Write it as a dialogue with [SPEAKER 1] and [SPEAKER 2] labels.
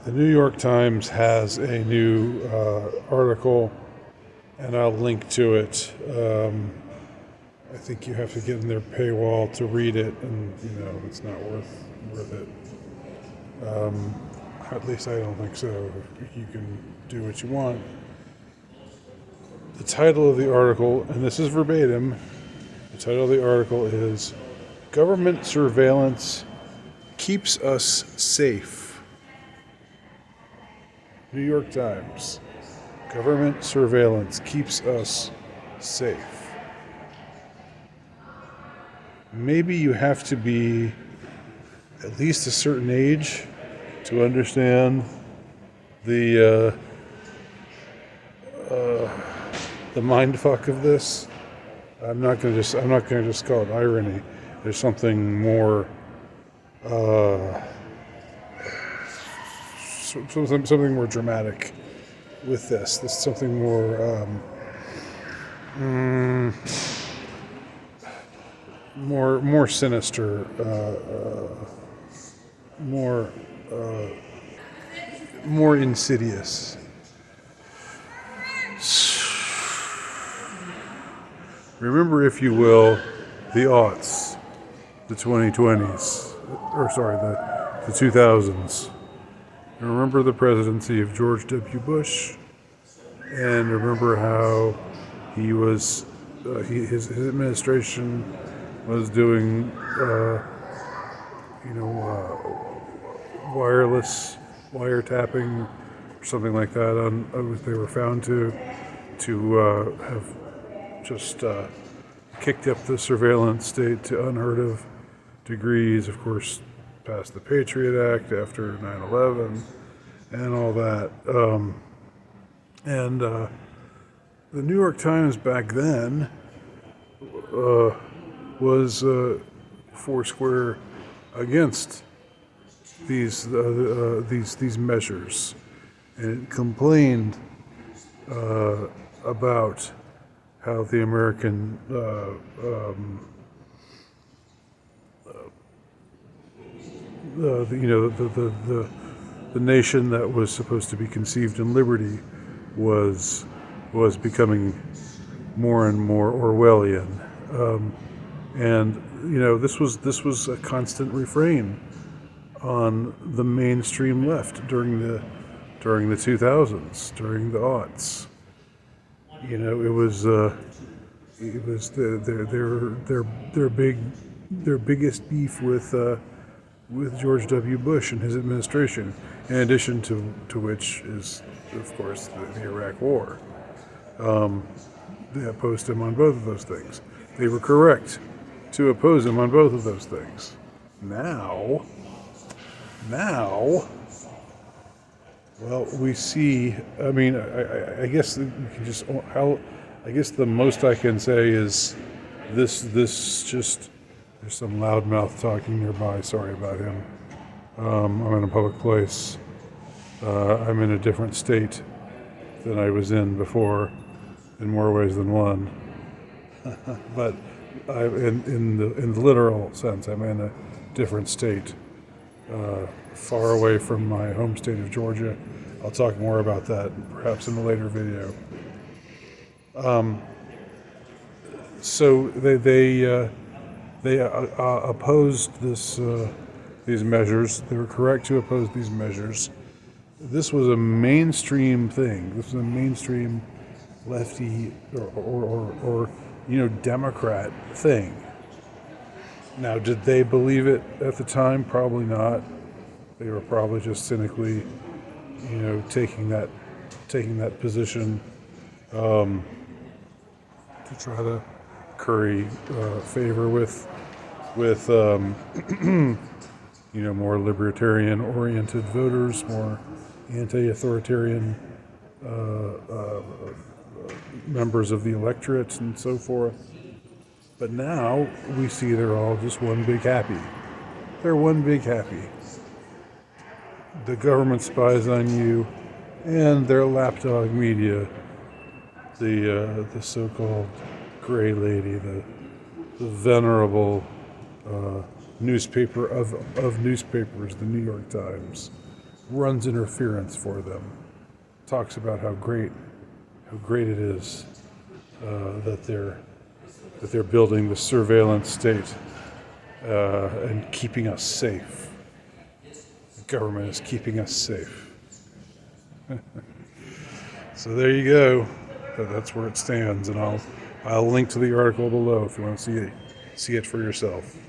[SPEAKER 1] The New York Times has a new article, and I'll link to it. I think you have to get in their paywall to read it, and it's not worth it. At least I don't think so. You can do what you want. The title of the article, and this is verbatim, the title of the article is "Government Surveillance Keeps Us Safe." New York Times. Government surveillance keeps us safe. Maybe you have to be at least a certain age to understand the mindfuck of this. I'm not going to just call it irony. There's something more, something more dramatic with this. There's something more, more sinister, more insidious. Remember, if you will, the aughts, the 2020s, the 2000s. Remember the presidency of George W. Bush, and remember how he was, his administration was doing, wireless wiretapping or something like that. They were found to have just kicked up the surveillance state to unheard of degrees. Of course, passed the Patriot Act after 9/11 and all that. The New York Times back then was foursquare against these measures, and it complained about how the American the nation that was supposed to be conceived in liberty was becoming more and more Orwellian, and this was a constant refrain on the mainstream left during the 2000s, during the aughts. It was their biggest beef with George W. Bush and his administration, in addition to which is, of course, the Iraq War. They opposed him on both of those things. They were correct to oppose him on both of those things. Now, well, we see. I mean, I guess you can just. I guess the most I can say is this. Just there's some loudmouth talking nearby. Sorry about him. I'm in a public place. I'm in a different state than I was in before, in more ways than one. But in the literal sense, I'm in a different state. Far away from my home state of Georgia. I'll talk more about that perhaps in a later video. So they opposed these measures. They were correct to oppose these measures. This was a mainstream thing. This was a mainstream lefty or Democrat thing. Now, did they believe it at the time? Probably not. They were probably just cynically, taking that position to try to curry favor with more libertarian-oriented voters, more anti-authoritarian members of the electorate, and so forth. But now we see they're all just one big happy. They're one big happy. The government spies on you, and their lapdog media, the so-called gray lady, the venerable newspaper of newspapers, the New York Times, runs interference for them, talks about how great it is that they're building the surveillance state and keeping us safe. The government is keeping us safe. So there you go. That's where it stands, and I'll link to the article below if you want to see it for yourself.